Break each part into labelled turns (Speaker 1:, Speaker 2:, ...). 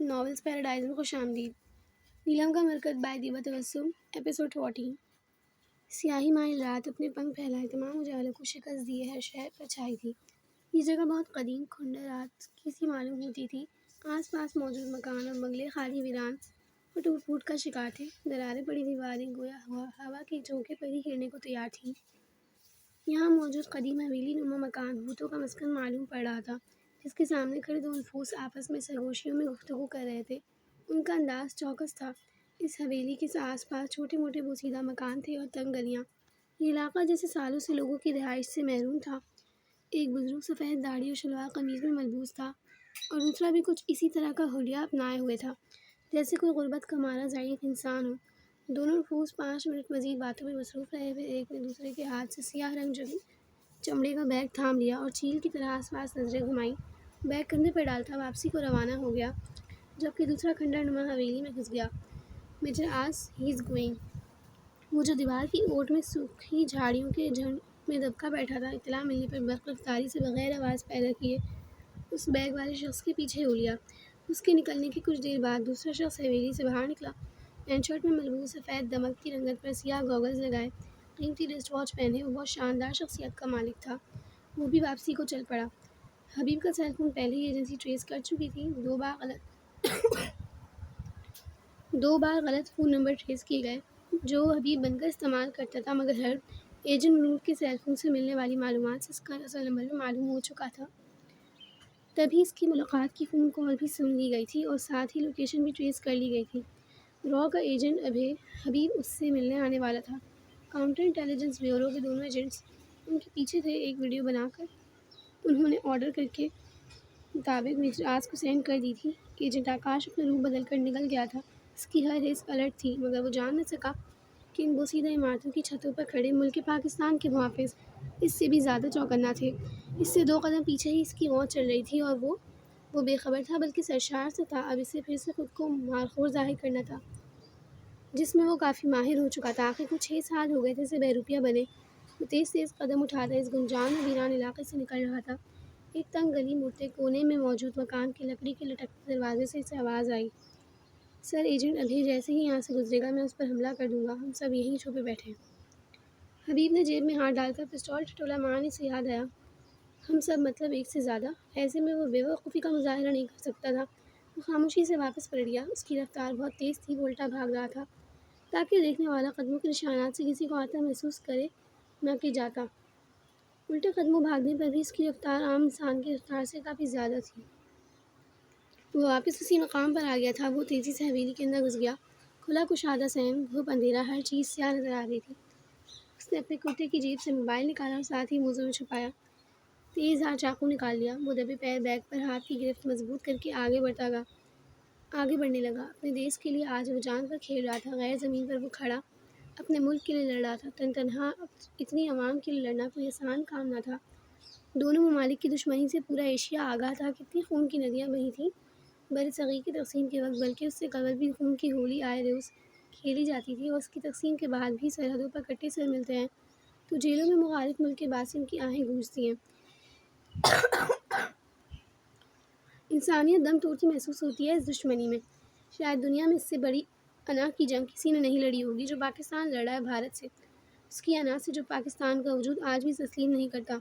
Speaker 1: Novels paradise میں خوش آمدید۔ نیلم کا مرکز بائی دیبا تبسم، ایپیسوڈ 14۔ سیاہی مائل رات اپنے پنکھ پھیلائے تمام اجالوں کو شکست دیے ہر شہر پر چھائی تھی۔ یہ جگہ بہت قدیم کھنڈرات کی سی معلوم ہوتی تھی۔ آس پاس موجود مکان اور بنگلے خالی ویران اور ٹوٹ پھوٹ کا شکار تھے۔ دراریں پڑی دیواریں گویا ہوا کے جھونکے پر ہی گرنے کو تیار تھیں۔ یہاں موجود قدیم حویلی نما مکان بھوتوں کا مسکن معلوم پڑ رہا تھا، جس کے سامنے کھڑے دو نفوس آپس میں سرگوشیوں میں گفتگو کر رہے تھے۔ ان کا انداز چوکس تھا۔ اس حویلی کے آس پاس چھوٹے موٹے بوسیدہ مکان تھے اور تنگ گلیاں۔ یہ علاقہ جیسے سالوں سے لوگوں کی رہائش سے محروم تھا۔ ایک بزرگ سفید داڑھی اور شلوار قمیض میں ملبوس تھا اور دوسرا بھی کچھ اسی طرح کا حلیہ اپنائے ہوئے تھا، جیسے کوئی غربت کا مارا ضعیف انسان ہو۔ دونوں نفوس 5 منٹ مزید باتوں میں مصروف رہے، پھر ایک نے دوسرے کے ہاتھ سے سیاہ رنگ چمڑے کا بیگ تھام لیا اور چیل کی طرح آس پاس نظریں گھمائیں۔ بیگ کندھے پر ڈالتا واپسی کو روانہ ہو گیا، جبکہ دوسرا کھنڈر نما حویلی میں گھس گیا۔ Major as he is going. وہ جو دیوار کی اوٹ میں سوکھی جھاڑیوں کے جھنڈ میں دبکا بیٹھا تھا، اطلاع ملنے پر برق رفتاری سے بغیر آواز پیدا کیے اس بیگ والے شخص کے پیچھے ہو لیا۔ اس کے نکلنے کے کچھ دیر بعد دوسرا شخص حویلی سے باہر نکلا۔ پینٹ شرٹ میں ملبوس، سفید دمکتی رنگت پر سیاہ گوگلز لگائے، قیمتی ریسٹ واچ پہنے، وہ بہت شاندار شخصیت کا مالک تھا۔ وہ بھی واپسی کو چل پڑا۔ حبیب کا سیل فون پہلے ہی ایجنسی ٹریس کر چکی تھی۔ 2 بار غلط فون نمبر ٹریس کیے گئے جو حبیب بن کر استعمال کرتا تھا، مگر ہر ایجنٹ منوٹ کے سیل فون سے ملنے والی معلومات سے اس کا اصل نمبر بھی معلوم ہو چکا تھا۔ تبھی اس کی ملاقات کی فون کال بھی سن لی گئی تھی اور ساتھ ہی لوکیشن بھی ٹریس کر لی گئی تھی۔ را کا ایجنٹ حبیب اس سے ملنے آنے والا تھا۔ کاؤنٹر انٹیلیجنس بیورو کے دونوں ایجنٹس ان کے پیچھے تھے۔ ایک ویڈیو بنا کر انہوں نے آرڈر کے مطابق میجر آس کو سینڈ کر دی تھی۔ ایجنٹ آکاش اپنا روپ بدل کر نکل گیا تھا۔ اس کی ہر حس الرٹ تھی، مگر وہ جان نہ سکا کہ ان بوسیدہ عمارتوں کی چھتوں پر کھڑے ملک پاکستان کے محافظ اس سے بھی زیادہ چوکنا تھے۔ اس سے 2 قدم پیچھے ہی اس کی موت چل رہی تھی اور وہ بے خبر تھا، بلکہ سرشار سے تھا۔ اب اسے پھر سے خود کو مارخور ظاہر کرنا تھا، جس میں وہ کافی ماہر ہو چکا تھا۔ آخر کو 6 سال ہو گئے تھے اسے بہروپیہ بنے۔ وہ تیز تیز قدم اٹھاتا اس گنجان اور ویران علاقے سے نکل رہا تھا۔ ایک تنگ گلی مڑتے کونے میں موجود مکان کے لکڑی کے لٹکتے دروازے سے اسے آواز آئی، سر ایجنٹ ابھی جیسے ہی یہاں سے گزرے گا میں اس پر حملہ کر دوں گا، ہم سب یہیں چھپے بیٹھے ہیں۔ حبیب نے جیب میں ہاتھ ڈال کر پستول ٹٹولا مارنے سے یاد آیا، ہم سب مطلب ایک سے زیادہ۔ ایسے میں وہ بے وقوفی کا مظاہرہ نہیں کر سکتا تھا۔ وہ خاموشی سے واپس پلٹ گیا۔ اس کی رفتار بہت تیز تھی، وہ الٹا بھاگ رہا تھا تاکہ دیکھنے والا قدموں کے نشانات سے کسی کو آتا محسوس کرے نہ کہ جاتا۔ الٹے قدموں بھاگنے پر بھی اس کی رفتار عام انسان کی رفتار سے کافی زیادہ تھی۔ وہ واپس اسی مقام پر آ گیا تھا۔ وہ تیزی سے حویلی کے اندر گھس گیا۔ کھلا کشادہ صحن، دھوپ، اندھیرا، ہر چیز سیاہ نظر آ رہی تھی۔ اس نے اپنے کرتے کی جیب سے موبائل نکالا اور ساتھ ہی موزوں میں چھپایا تیز دھار چاقو نکال لیا۔ وہ دبے پیر بیگ پر ہاتھ کی گرفت مضبوط کر کے آگے بڑھنے لگا۔ اپنے دیس کے لیے آج وہ جان پر کھیل رہا تھا۔ غیر زمین پر وہ کھڑا اپنے ملک کے لیے لڑ رہا تھا۔ تنہا اتنی عوام کے لیے لڑنا کوئی آسان کام نہ تھا۔ دونوں ممالک کی دشمنی سے پورا ایشیا آگاہ تھا۔ کتنی خون کی ندیاں بہی تھیں بر صغیر کی تقسیم کے وقت، بلکہ اس سے قبل بھی خون کی ہولی آئے روز کھیلی جاتی تھی، اور اس کی تقسیم کے بعد بھی سرحدوں پر کٹے سر ملتے ہیں تو جیلوں میں مخالف ملک کے باسم کی آہیں گونجتی ہیں۔ انسانیت دم توڑتی محسوس ہوتی ہے اس دشمنی میں۔ شاید دنیا میں اس سے بڑی انا کی جنگ کسی نے نہیں لڑی ہوگی جو پاکستان لڑ رہا ہے بھارت سے، اس کی انا سے جو پاکستان کا وجود آج بھی تسلیم نہیں کرتا۔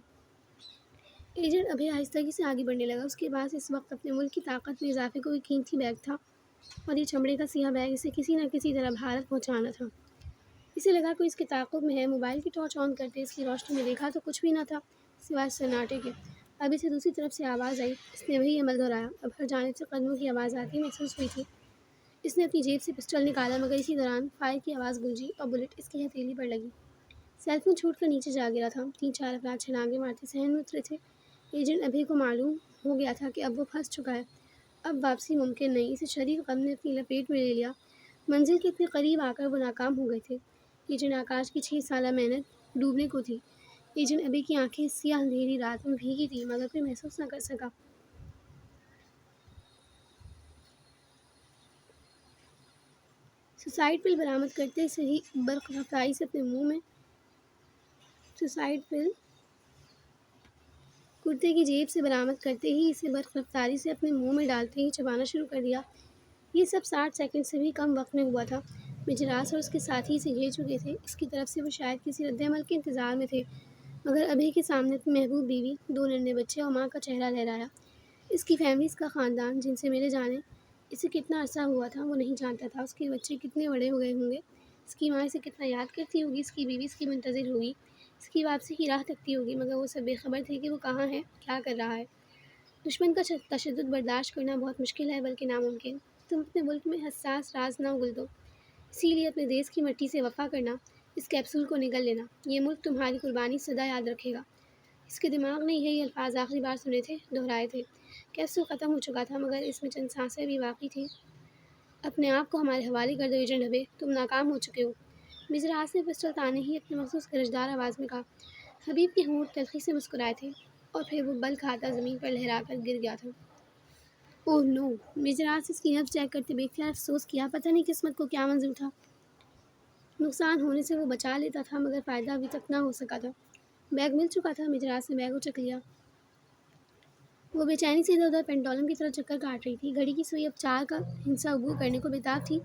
Speaker 1: ایجنٹ ابھی آہستگی سے آگے بڑھنے لگا۔ اس کے پاس اس وقت اپنے ملک کی طاقت میں اضافے کو ایک قیمتی بیگ تھا، اور یہ چمڑے کا سیاہ بیگ اسے کسی نہ کسی طرح بھارت پہنچانا تھا۔ اسے لگا کوئی اس کے تعاقب میں ہے۔ موبائل کی ٹارچ آن کرتے اس کی روشنی میں دیکھا تو کچھ بھی نہ تھا سوائے سناٹے کے۔ اب اسے دوسری طرف سے آواز آئی۔ اس نے وہی عمل دہرایا۔ اب ہر جانب سے قدموں کی آواز آتی محسوس ہوئی تھی۔ اس نے اپنی جیب سے پسٹل نکالا، مگر اسی دوران فائر کی آواز گونجی اور بلٹ اس کی ہتھیلی پر لگی۔ سیل فون چھوٹ کر نیچے جا گرا تھا۔ 3-4 افراد چھلانگیں مارتے صحن میں اترے تھے۔ ایجنٹ ابھی کو معلوم ہو گیا تھا کہ اب وہ پھنس چکا ہے، اب واپسی ممکن نہیں۔ اسے شدید غم نے اپنی لپیٹ میں لے لیا۔ منزل کے اتنے قریب آ کر وہ ناکام ہو گئے تھے۔ ایجنٹ آکاش کی 6 سالہ محنت ڈوبنے کو تھی۔ ایجنٹ ابھی کی آنکھیں اس سیاہ اندھیری رات میں بھیگی تھیں، مگر کوئی محسوس نہ کر سکا۔ سوسائڈ پل برآمد کرتے ہی برق رفتاری سے اپنے منہ میں کرتے کی جیب سے برآمد کرتے ہی اسے برق رفتاری سے اپنے منہ میں ڈالتے ہی چبانا شروع کر دیا۔ یہ سب 60 سیکنڈ سے بھی کم وقت میں ہوا تھا۔ مجراس اور اس کے ساتھی اسے گھیر چکے تھے۔ اس کی طرف سے وہ شاید کسی رد عمل کے انتظار میں تھے، مگر ابھی کے سامنے اپنی محبوب بیوی، 2 ننھے بچے اور ماں کا چہرہ لہرایا۔ اس کی فیملی، اس کا خاندان، جن سے میرے جانے اسے کتنا عرصہ ہوا تھا وہ نہیں جانتا تھا۔ اس کے بچے کتنے بڑے ہو گئے ہوں گے، اس کی ماں اسے کتنا یاد کرتی ہوگی، اس کی بیوی اس کی منتظر ہوگی، اس کی واپسی کی راہ تکتی ہوگی، مگر وہ سب بے خبر تھے کہ وہ کہاں ہے، کیا کر رہا ہے۔ دشمن کا تشدد برداشت کرنا بہت مشکل ہے، بلکہ ناممکن۔ تم اپنے ملک میں حساس راز نہ اگل دو، اسی لیے اپنے دیس کی مٹی سے وفا کرنا، اس کیپسول کو نگل لینا۔ یہ ملک تمہاری قربانی سدا یاد رکھے گا۔ اس کے دماغ نے یہی الفاظ آخری بار سنے تھے، دہرائے تھے۔ کیپسول ختم ہو چکا تھا، مگر اس میں چند سانسیں بھی باقی تھیں۔ اپنے آپ کو ہمارے حوالے کر دو ایجنٹ ہبے، تم ناکام ہو چکے ہو۔ مجراس نے پسٹل تانے ہی اپنی مخصوص گرجدار آواز میں کہا۔ حبیب کے ہونٹ تلخی سے مسکرائے تھے، اور پھر وہ بل کھاتا زمین پر لہرا کر گر گیا تھا۔ اوہ نو! مجراس اس کی نبض چیک کرتے بے اختیار افسوس کیا۔ پتہ نہیں قسمت کو کیا منظور تھا۔ نقصان ہونے سے وہ بچا لیتا تھا، مگر فائدہ ابھی تک نہ ہو سکا تھا۔ بیگ مل چکا تھا۔ مجراس نے بیگ اچک لیا۔ وہ بے چینی سے ادھر ادھر پینڈولم کی طرح چکر کاٹ رہی تھی۔ گھڑی کی سوئی اب 4 کا ہندسہ عبور کرنے کو بےتاب تھی۔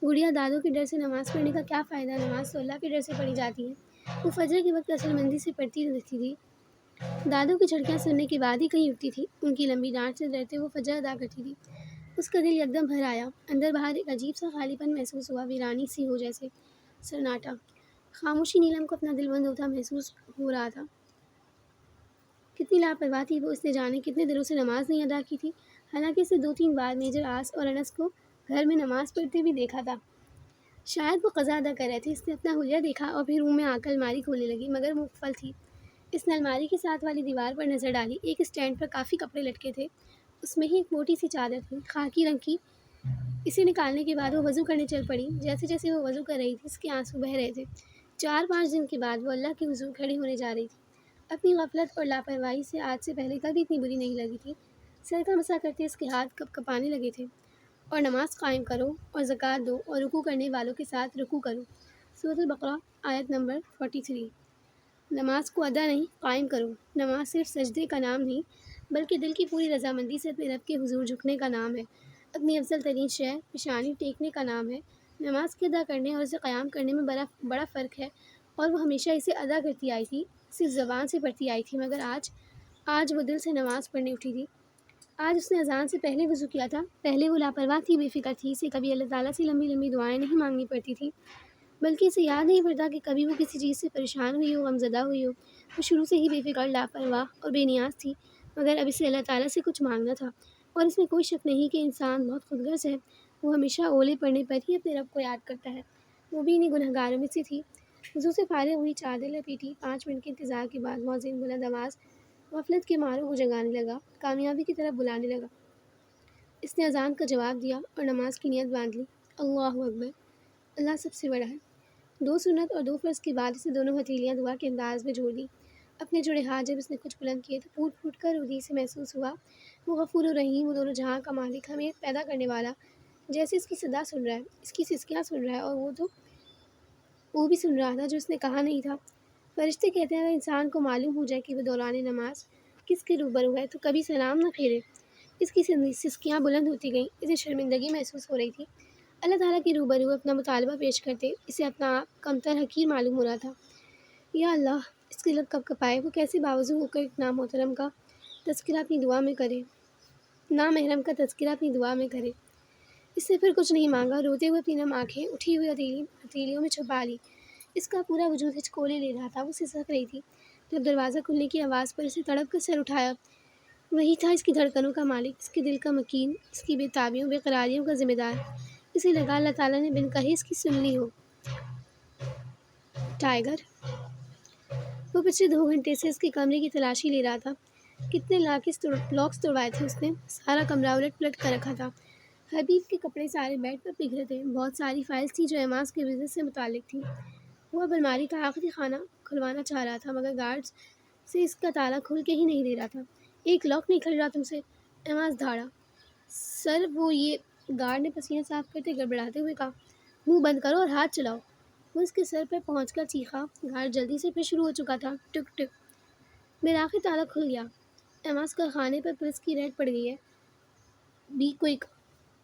Speaker 1: گڑیا دادو کے ڈر سے نماز پڑھنے کا کیا فائدہ؟ نماز تو اللہ کے ڈر سے پڑھی جاتی ہے۔ وہ فجر کے وقت عصر مندی سے پڑھتی رہتی تھی۔ دادو کی جھڑکیاں سننے کے بعد ہی کہیں اٹھتی تھی۔ ان کی لمبی ڈانٹ سے ڈرتے وہ فجر ادا کرتی تھی۔ اس کا دل یکدم بھر آیا۔ اندر باہر ایک عجیب سا خالی پن محسوس ہوا، ویرانی سی ہو جیسے۔ سناٹا۔ خاموشی۔ نیلم کو اپنا دل بند ہوتا محسوس ہو رہا تھا۔ کتنی لاپرواہ تھی وہ، اس نے جانے کتنے دنوں سے نماز نہیں ادا کی تھی۔ حالانکہ اسے 2-3 بار میجر آس اور انس کو گھر میں نماز پڑھتے بھی دیکھا تھا۔ شاید وہ قضا ادا کر رہے تھے۔ اس نے اپنا حلیہ دیکھا اور پھر روم میں آ کر الماری کھولنے لگی، مگر وہ قفل تھی۔ اس نے الماری کے ساتھ والی دیوار پر نظر ڈالی۔ ایک اسٹینڈ پر کافی کپڑے لٹکے تھے، اس میں ہی ایک موٹی سی چادر تھی، خاکی رنگ کی۔ اسے نکالنے کے بعد وہ وضو کرنے چل پڑی۔ جیسے جیسے وہ وضو کر رہی تھی، اس کے آنسو بہہ رہے تھے۔ 4-5 دن کے بعد وہ اللہ کے حضور کھڑی ہونے جا رہی تھی۔ اپنی غفلت اور لاپرواہی سے آج سے پہلے کبھی اتنی بری نہیں لگی تھی۔ سر کا مسا کرتے اس کے ہاتھ کپ کپانے لگے تھے۔ اور نماز قائم کرو اور زکوٰۃ دو اور رکوع کرنے والوں کے ساتھ رکوع کرو۔ سورۃ البقرہ آیت نمبر 43۔ نماز کو ادا نہیں، قائم کرو۔ نماز صرف سجدے کا نام نہیں، بلکہ دل کی پوری رضامندی سے اپنے رب کے حضور جھکنے کا نام ہے۔ اپنی افضل ترین شے، پیشانی ٹیکنے کا نام ہے۔ نماز کے ادا کرنے اور اسے قیام کرنے میں بڑا فرق ہے، اور وہ ہمیشہ اسے ادا کرتی آئی تھی، صرف زبان سے پڑھتی آئی تھی، مگر آج وہ دل سے نماز پڑھنے اٹھی تھی۔ آج اس نے اذان سے پہلے وضو کیا تھا۔ پہلے وہ لاپرواہ تھی، بے فکر تھی، اسے کبھی اللہ تعالیٰ سے لمبی لمبی دعائیں نہیں مانگنی پڑتی تھیں، بلکہ اسے یاد نہیں پڑتا کہ کبھی وہ کسی چیز سے پریشان ہوئی ہو، غمزدہ ہوئی ہو۔ وہ شروع سے ہی بے فکر، لاپرواہ اور بے نیاز تھی، مگر اب اسے اللہ تعالیٰ سے کچھ مانگنا تھا، اور اس میں کوئی شک نہیں کہ انسان بہت خود غرض ہے۔ وہ ہمیشہ اولے پڑنے پر ہی اپنے رب کو یاد کرتا ہے۔ وہ بھی انہیں گنہگاروں میں سے تھی۔ وضو سے فارغ ہوئی، چادر لپیٹی۔ 5 منٹ کے انتظار کے بعد مؤذن بلند آواز غفلت کے ماروں کو جگانے لگا، کامیابی کی طرف بلانے لگا۔ اس نے اذان کا جواب دیا اور نماز کی نیت باندھ لی۔ اللہ اکبر! اللہ سب سے بڑا ہے۔ 2 سنت اور 2 فرض کے بعد اسے دونوں ہتھیلیاں دعا کے انداز میں جوڑ دیں۔ اپنے جڑے ہاتھ جب اس نے کچھ بلند کیے تو پھوٹ پھوٹ کر ردی سے محسوس ہوا۔ وہ غفور و رحیم، وہ دونوں جہاں کا مالک، ہمیں پیدا کرنے والا، جیسے اس کی صدا سن رہا ہے، اس کی سسکیاں سن رہا ہے، اور وہ بھی سن رہا تھا جو اس نے کہا نہیں تھا۔ فرشتے کہتے ہیں اگر انسان کو معلوم ہو جائے کہ وہ دوران نماز کس کے روبرو ہے تو کبھی سلام نہ پھیرے۔ اس کی سسکیاں بلند ہوتی گئیں، اسے شرمندگی محسوس ہو رہی تھی۔ اللہ تعالیٰ کے روبرو اپنا مطالبہ پیش کرتے اسے اپنا آپ کمتر حقیر معلوم ہو رہا تھا۔ یا اللہ! اس کے لب کپ کپائے۔ وہ کیسے باوضو ہو کر ایک نامحترم کا تذکرہ اپنی دعا میں کرے، نامحرم کا تذکرہ اپنی دعا میں کرے۔ اس نے پھر کچھ نہیں مانگا، روتے ہوئے اپنی نم آنکھیں اٹھی ہوئی ہتھیلیوں میں چھپا لی۔ اس کا پورا وجود ہچکولے لے رہا تھا، وہ سسک رہی تھی۔ جب دروازہ کھلنے کی آواز پر اسے تڑپ کر سر اٹھایا، وہی تھا اس کی دھڑکنوں کا مالک، اس کے دل کا مکین، اس کی بے تابیوں، بے قراریوں کا ذمہ دار۔ اسے لگا اللہ تعالیٰ نے بن کہے اس کی سن لی ہو۔ ٹائیگر! وہ پچھلے 2 گھنٹے سے اس کے کمرے کی تلاشی لے رہا تھا۔ کتنے لاکس توڑوائے تھے اس نے، سارا کمرہ الٹ پلٹ کر رکھا تھا۔ حبیب کے کپڑے سارے بیڈ پر بکھرے تھے، بہت ساری فائلز تھیں جو ایماز کے بزنس سے متعلق تھیں۔ وہ اب الماری کا آخری خانہ کھلوانا چاہ رہا تھا، مگر گارڈز سے اس کا تالا کھول کے ہی نہیں دے رہا تھا۔ ایک لاک نہیں کھل رہا تم سے؟ ایماز دھاڑا۔ سر وہ یہ، گارڈ نے پسینہ صاف کرتے گڑبڑاتے ہوئے کہا۔ منہ بند کرو اور ہاتھ چلاؤ۔ وہ اس کے سر پر پہنچ کر چیخا۔ گارڈ جلدی سے پھر شروع ہو چکا تھا۔ ٹک ٹک۔ بالآخر تالا کھل گیا۔ ایماز کا خانے پر پولیس کی ریڈ پڑ گئی ہے۔ Be quick.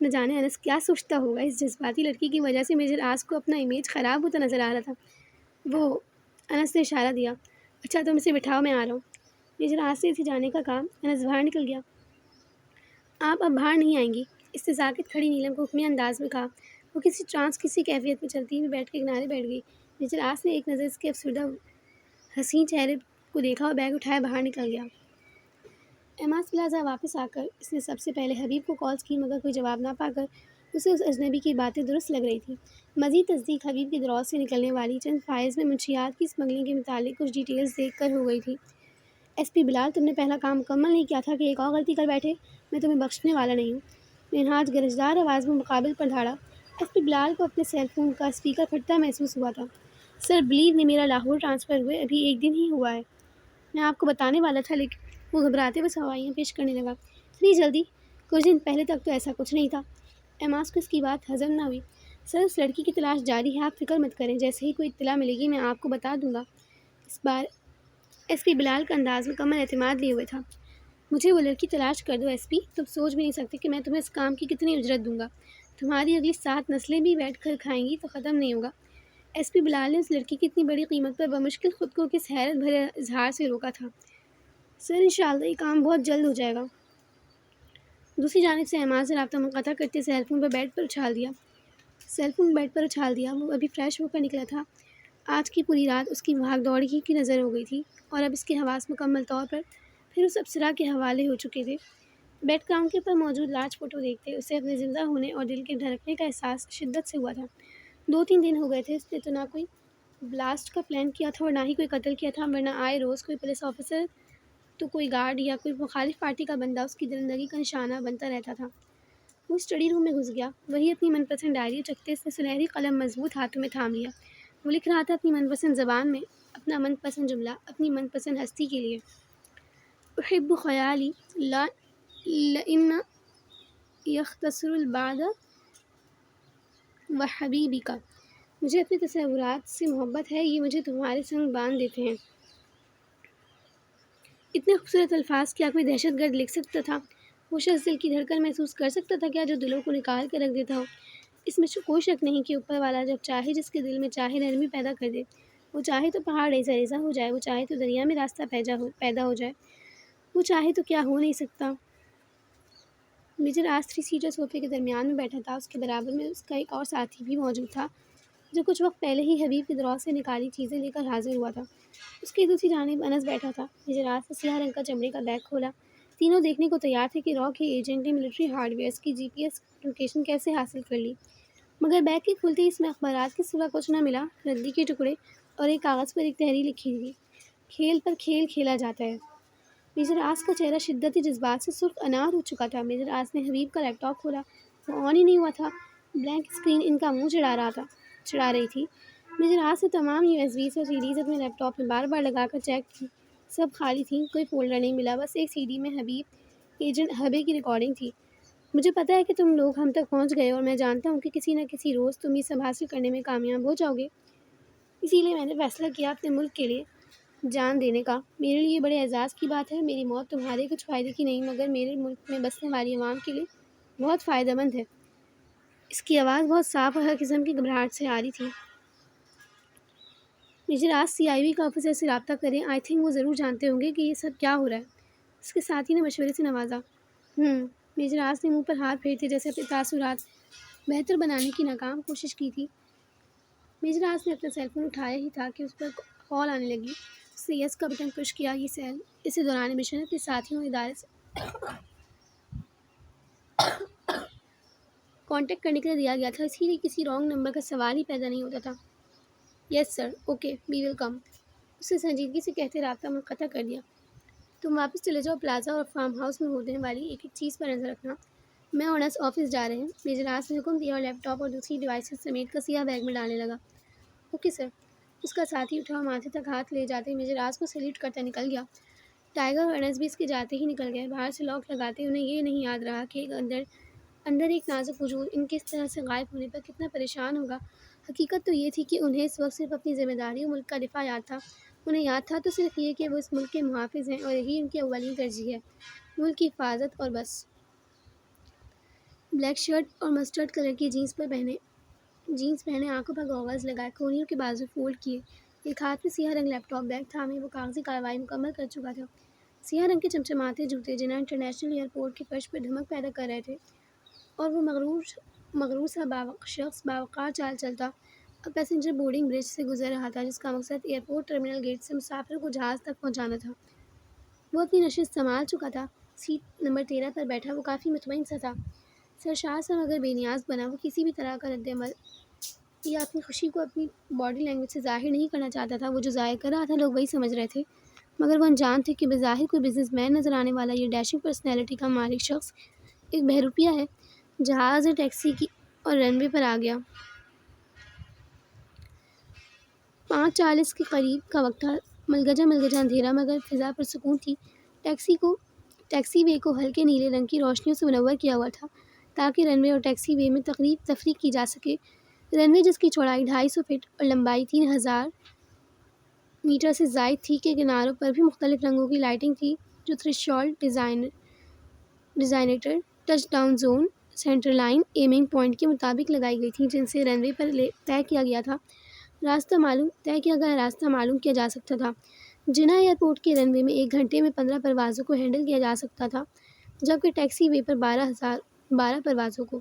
Speaker 1: نہ جانے انس کیا سوچتا ہوگا، اس جذباتی لڑکی کی وجہ سے میجر آس کو اپنا امیج خراب ہوتا نظر آ رہا تھا۔ وہ انس نے اشارہ دیا، اچھا تم اسے بٹھاؤ، میں آ رہا ہوں۔ میجر آس سے اسے جانے کا کہا، انس باہر نکل گیا۔ آپ اب باہر نہیں آئیں گی، اس سے ساکت کھڑی نیلم کو حکمی انداز میں کہا۔ وہ کسی ٹرانس کسی کیفیت میں چلتی ہوئی بیٹھ کے کنارے بیٹھ گئی۔ میجر آس نے ایک نظر اس کے افسردہ حسین چہرے کو دیکھا اور بیگ اٹھائے باہر نکل گیا۔ ایماز پلازا واپس آ کر اس نے سب سے پہلے حبیب کو کالز کی، مگر کوئی جواب نہ پا کر اسے اس اجنبی کی باتیں درست لگ رہی تھیں۔ مزید تصدیق حبیب کے دروازے سے نکلنے والی چند فائلز میں منشیات کی اسمگلنگ کے متعلق کچھ ڈیٹیلز دیکھ کر ہو گئی تھی۔ ایس پی بلال، تم نے پہلا کام مکمل نہیں کیا تھا کہ ایک اور غلطی کر بیٹھے؟ میں تمہیں بخشنے والا نہیں ہوں۔ مینہاج گرجدار آواز میں مقابل پر دھاڑا۔ ایس پی بلال کو اپنے سیل فون کا اسپیکر پھٹتا محسوس ہوا تھا۔ سر، بلیو می، میرا لاہور ٹرانسفر ہوئے ابھی ایک دن ہی ہوا ہے۔ میں آپ کو بتانے والا تھا لیکن وہ گھبراتے ہوئے سوائیاں پیش کرنے لگا۔ اتنی جلدی؟ کچھ دن پہلے تک تو ایسا کچھ نہیں تھا۔ ایماز کو اس کی بات ہضم نہ ہوئی۔ سر، اس لڑکی کی تلاش جاری ہے، آپ فکر مت کریں، جیسے ہی کوئی اطلاع ملے گی میں آپ کو بتا دوں گا۔ اس بار ایس پی بلال کا انداز مکمل اعتماد لیے ہوئے تھا۔ مجھے وہ لڑکی تلاش کر دو ایس پی، تم سوچ بھی نہیں سکتے کہ میں تمہیں اس کام کی کتنی اجرت دوں گا۔ تمہاری اگلی 7 نسلیں بھی بیٹھ کر کھائیں گی تو ختم نہیں ہوگا۔ ایس پی بلال نے اس لڑکی کی اتنی بڑی قیمت پر بمشکل خود کو کس حیرت بھرے اظہار سے روکا تھا۔ سر، انشاءاللہ یہ کام بہت جلد ہو جائے گا۔ دوسری جانب سے ایماز نے رابطہ منقطع کرتے سیل فون بیڈ پر اچھال دیا۔ وہ ابھی فریش ہو کر نکلا تھا۔ آج کی پوری رات اس کی بھاگ دوڑ کی نظر ہو گئی تھی اور اب اس کے حواس مکمل طور پر پھر اس ابصرا کے حوالے ہو چکے تھے۔ بیڈ کاؤنٹر پر موجود لارج فوٹو دیکھتے اسے اپنے زندہ ہونے اور دل کے دھڑکنے کا احساس شدت سے ہوا تھا۔ 2-3 دن ہو گئے تھے اس نے تو نہ کوئی بلاسٹ کا پلان کیا تھا اور نہ ہی کوئی قتل کیا تھا، ورنہ آئے روز کوئی پولیس آفیسر تو کوئی گارڈ یا کوئی مخالف پارٹی کا بندہ اس کی درندگی کا نشانہ بنتا رہتا تھا۔ وہ اسٹڈی روم میں گھس گیا۔ وہی اپنی من پسند ڈائری چکتے اس نے سنہری قلم مضبوط ہاتھوں میں تھام لیا۔ وہ لکھ رہا تھا اپنی من پسند زبان میں، اپنا من پسند جملہ، اپنی من پسند ہستی کے لیے۔ احب خیالی لئن یختصر البعد وحبیبک۔ مجھے اپنے تصورات سے محبت ہے، یہ مجھے تمہارے سنگ باندھ دیتے ہیں۔ اتنے خوبصورت الفاظ کیا کوئی دہشت گرد لکھ سکتا تھا؟ وہ شخص دل کی دھڑکن محسوس کر سکتا تھا کیا جو دلوں کو نکال کر رکھ دیتا ہو؟ اس میں کوئی شک نہیں کہ اوپر والا جب چاہے جس کے دل میں چاہے نرمی پیدا کر دے۔ وہ چاہے تو پہاڑ ریزہ ریزہ ہو جائے، وہ چاہے تو دریا میں راستہ پیدا ہو جائے، وہ چاہے تو کیا ہو نہیں سکتا۔ میجر آس 3 سیٹر صوفے کے درمیان میں بیٹھا تھا۔ اس کے برابر میں اس کا ایک اور ساتھی بھی موجود تھا جو کچھ وقت پہلے ہی حبیب کے دروازے سے نکالی چیزیں لے کر حاضر ہوا تھا۔ اس کی دوسری جانب انس بیٹھا تھا۔ میجر آس نے سیاہ رنگ کا چمڑے کا بیگ کھولا۔ تینوں دیکھنے کو تیار تھے کہ را کے ایجنٹ نے ملٹری ہارڈ ویئرز کی جی پی ایس لوکیشن کیسے حاصل کر لی، مگر بیگ کے کھلتے ہی اس میں اخبارات کے سوا کچھ نہ ملا، ردی کے ٹکڑے اور ایک کاغذ پر ایک تحریر لکھی تھی، کھیل پر کھیل کھیلا جاتا ہے۔ میجر آس کا چہرہ شدتی جذبات سے سرخ انار ہو چکا تھا۔ میجر آس نے حبیب کا لیپ ٹاپ کھولا، وہ آن ہی نہیں ہوا تھا۔ بلینک اسکرین ان کا منہ چڑھا رہی تھی۔ میجر آس نے تمام یو ایس بیز اور سی ڈیز اپنے لیپ ٹاپ میں بار بار لگا کر چیک کی، سب خالی تھیں، کوئی فولڈر نہیں ملا، بس ایک سی ڈی میں حبیب ایجنٹ حبے کی ریکارڈنگ تھی۔ مجھے پتہ ہے کہ تم لوگ ہم تک پہنچ گئے اور میں جانتا ہوں کہ کسی نہ کسی روز تم یہ سب حاصل کرنے میں کامیاب ہو جاؤ گے، اسی لیے میں نے فیصلہ کیا اپنے ملک کے لیے جان دینے کا۔ میرے لیے بڑے اعزاز کی بات ہے، میری موت تمہارے کچھ فائدے کی نہیں مگر میرے ملک میں بسنے والی عوام کے لیے بہت فائدہ مند ہے۔ اس کی آواز بہت صاف اور ہر قسم کی گھبراہٹ سے آ رہی تھی۔ میجر آس سی آئی وی کا آفیسر سے رابطہ کریں، آئی تھنک وہ ضرور جانتے ہوں گے کہ یہ سب کیا ہو رہا ہے۔ اس کے ساتھی نے مشورے سے نوازا۔ میجر آس نے منہ پر ہاتھ پھیرتے جیسے اپنے تاثرات بہتر بنانے کی ناکام کوشش کی تھی۔ میجر آس نے اپنا سیل فون اٹھایا ہی تھا کہ اس پر کال آنے لگی۔ اس نے یس کا بٹن پش کیا۔ یہ سیل اسے دوران مشن اپنے ساتھیوں اور ادارے سے کانٹیکٹ کرنے کے لیے دیا گیا تھا، اسی لیے کسی رانگ نمبر کا سوال ہی پیدا نہیں ہوتا تھا۔ یس سر، اوکے، وی ول کم، اس نے سنجیدگی سے کہتے رابطہ منقطع کر دیا۔ تم واپس چلے جاؤ، پلازا اور فارم ہاؤس میں ہونے والی ایک ایک چیز پر نظر رکھنا۔ میں اور انس آفس جا رہے ہیں۔ میجر آس نے حکم دیا اور لیپ ٹاپ اور دوسری ڈیوائسز سمیت کا سیاہ بیگ میں ڈالنے لگا۔ Okay sir. اس کا ساتھی اٹھا اور ماتھے تک ہاتھ لے جاتے میجر آس کو سیلیوٹ کرتا نکل گیا۔ ٹائیگر اور انس بھی اس کے جاتے ہی نکل گئے۔ باہر سے لاک لگاتے انہیں یہ نہیں یاد رہا کہ اندر ایک نازک وجود ان کے اس طرح سے غائب ہونے پر کتنا پریشان ہوگا۔ حقیقت تو یہ تھی کہ انہیں اس وقت صرف اپنی ذمہ داری اور ملک کا دفاع یاد تھا۔ انہیں یاد تھا تو صرف یہ کہ وہ اس ملک کے محافظ ہیں اور یہی ان کی اولین ترجیح ہے، ملک کی حفاظت اور بس۔ بلیک شرٹ اور مسٹرڈ کلر کی جینس پہنے آنکھوں پر گوگلز لگائے، کونیوں کے بازو فولڈ کیے، ایک ہاتھ میں سیاہ رنگ لیپ ٹاپ بیگ تھامے وہ کاغذی کارروائی مکمل کر چکا تھا۔ سیاہ رنگ کے چمچماتے جوتے جنہیں انٹرنیشنل ایئرپورٹ کے فرش پر دھمک پیدا کر رہے تھے، اور وہ مغرور سا شخص باوقار چال چلتا اب پیسنجر بورڈنگ برج سے گزر رہا تھا، جس کا مقصد ایئرپورٹ ٹرمینل گیٹ سے مسافر کو جہاز تک پہنچانا تھا۔ وہ اپنی نشست سنبھال چکا تھا۔ سیٹ نمبر 13 پر بیٹھا وہ کافی مطمئن سا تھا، سرشار سا مگر بے نیاز بنا۔ وہ کسی بھی طرح کا رد عمل یا اپنی خوشی کو اپنی باڈی لینگویج سے ظاہر نہیں کرنا چاہتا تھا۔ وہ جو ظاہر کر رہا تھا لوگ وہی سمجھ رہے تھے، مگر وہ انجان تھے کہ بظاہر کوئی بزنس مین نظر آنے والا یہ ڈیشنگ پرسنالٹی کا مالک شخص ایک بہروپیہ ہے۔ جہاز ٹیکسی کی اور رن وے پر آ گیا۔ 5:40 کے قریب کا وقت تھا، ملگجا اندھیرا مگر فضا پرسکون تھی۔ ٹیکسی وے کو ہلکے نیلے رنگ کی روشنیوں سے منور کیا ہوا تھا تاکہ رن وے اور ٹیکسی وے میں تفریق کی جا سکے۔ رن وے، جس کی چوڑائی 250 فٹ اور لمبائی 3000 میٹر سے زائد تھی، کے کناروں پر بھی مختلف رنگوں کی لائٹنگ تھی جو threshold, designator, touch down zone, centre line, aiming point کے مطابق لگائی گئی تھیں، جن سے رن وے پر طے کیا گیا راستہ معلوم کیا جا سکتا تھا۔ جناح ایئرپورٹ کے رن وے میں 1 گھنٹے میں 15 پروازوں کو ہینڈل کیا جا سکتا تھا، جبکہ ٹیکسی وے پر 12 پروازوں کو۔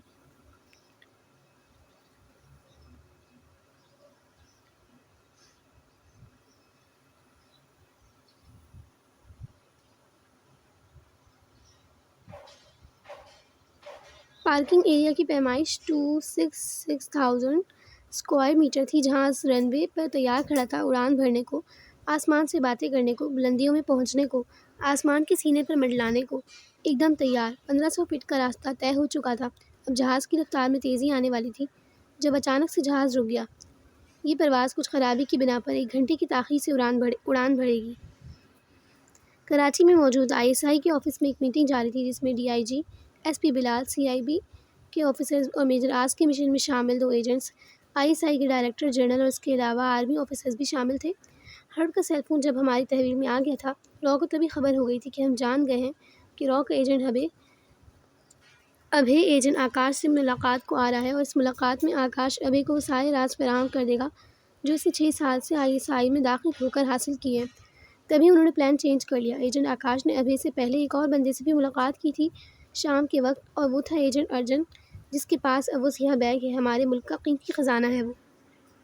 Speaker 1: پارکنگ ایریا کی پیمائش 266,000 اسکوائر میٹر تھی۔ جہاز رن وے پر تیار کھڑا تھا، اڑان بھرنے کو، آسمان سے باتیں کرنے کو، بلندیوں میں پہنچنے کو، آسمان کے سینے پر منڈلانے کو، ایک دم تیار۔ 1500 فٹ کا راستہ طے ہو چکا تھا، اب جہاز کی رفتار میں تیزی آنے والی تھی، جب اچانک سے جہاز رک گیا۔ یہ پرواز کچھ خرابی کی بنا پر 1 گھنٹے کی تاخیر سے اڑان بھرے گی۔ کراچی میں موجود ISI کے آفس میں ایک میٹنگ جاری تھی، جس میں DIG SP بلال، CIB کے آفیسرز اور میجر آرمز کے مشن میں شامل 2 ایجنٹس، ISI کے ڈائریکٹر جنرل اور اس کے علاوہ آرمی آفیسرز بھی شامل تھے۔ ہرب کا سیل فون جب ہماری تحویل میں آ گیا تھا، رو کو تبھی خبر ہو گئی تھی کہ ہم جان گئے ہیں کہ رو کا ایجنٹ ابھے ایجنٹ آکاش سے ملاقات کو آ رہا ہے، اور اس ملاقات میں آکاش ابھے کو وہ سارے راز فراہم کر دے گا جو اس نے 6 سال سے ISI میں داخل ہو کر حاصل کیے ہیں۔ تبھی انہوں نے پلان چینج کر لیا۔ ایجنٹ آکاش نے ابھے سے پہلے ایک اور بندے سے بھی ملاقات کی تھی شام کے وقت، اور وہ تھا ایجنٹ ارجن، جس کے پاس اب وہ سیاہ بیگ ہے۔ ہمارے ملک کا قیمتی خزانہ ہے وہ۔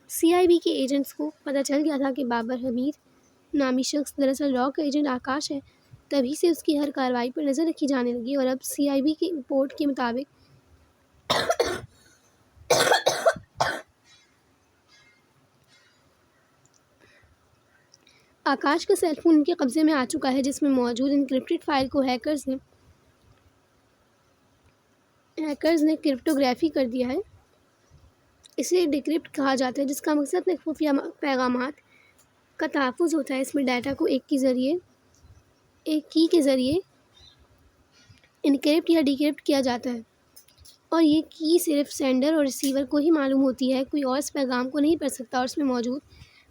Speaker 1: CIB کے ایجنٹس کو پتہ چل گیا تھا کہ بابر حمید نامی شخص دراصل رو کا ایجنٹ آکاش ہے، تبھی سے اس کی ہر کارروائی پر نظر رکھی جانے لگی، اور اب CIB کی رپورٹ کے مطابق آکاش کا سیل فون ان کے قبضے میں آ چکا ہے، جس میں موجود انکرپٹڈ فائل کو ہیکرز نے کرپٹوگرافی کر دیا ہے۔ اسے ڈیکرپٹ کہا جاتا ہے، جس کا مقصد خفیہ پیغامات کا تحفظ ہوتا ہے۔ اس میں ڈیٹا کو ایک کی کے ذریعے انکرپٹ یا ڈیکرپٹ کیا جاتا ہے، اور یہ کی صرف سینڈر اور ریسیور کو ہی معلوم ہوتی ہے، کوئی اور اس پیغام کو نہیں پڑھ سکتا۔ اور اس میں موجود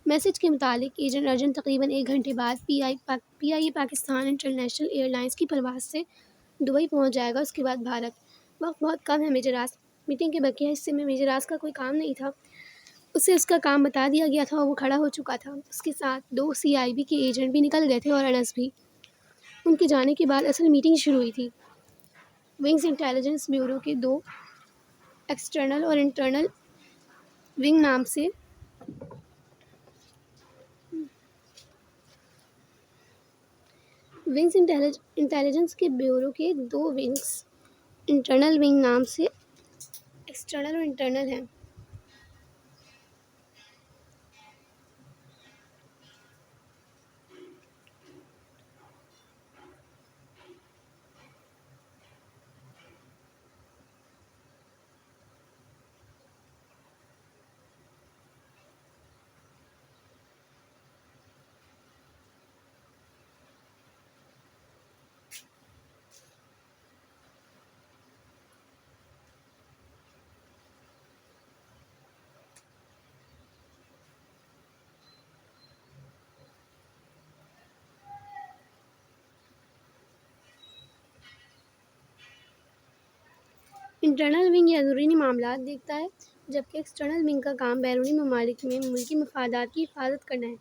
Speaker 1: میسج کے متعلق ایجنٹ ارجن تقریباً 1 گھنٹے بعد PIA Pakistan international air lines کی پرواز سے دبئی پہنچ جائے گا، اس کے بعد بھارت۔ وقت بہت کم ہے میجر آرمز۔ میٹنگ کے بقیہ حصے میں میجر آرمز کا کوئی کام نہیں تھا، اسے اس کا کام بتا دیا گیا تھا اور وہ کھڑا ہو چکا تھا۔ اس کے ساتھ 2 CIB کے ایجنٹ بھی نکل گئے تھے اور انس بھی۔ ان کے جانے کے بعد اصل میٹنگ شروع ہوئی تھی۔ ونگز انٹیلیجنس بیورو کے 2 ایکسٹرنل اور انٹرنل ونگ نام سے ونگز انٹیلیجنس کے بیورو کے 2 ونگز انٹرنل ونگ نام سے ایکسٹرنل اور انٹرنل ہیں۔ انٹرنل ونگ یا ضروری معاملات دیکھتا ہے، جبکہ ایکسٹرنل ونگ کا کام بیرونی ممالک میں ملکی مفادات کی حفاظت کرنا ہے۔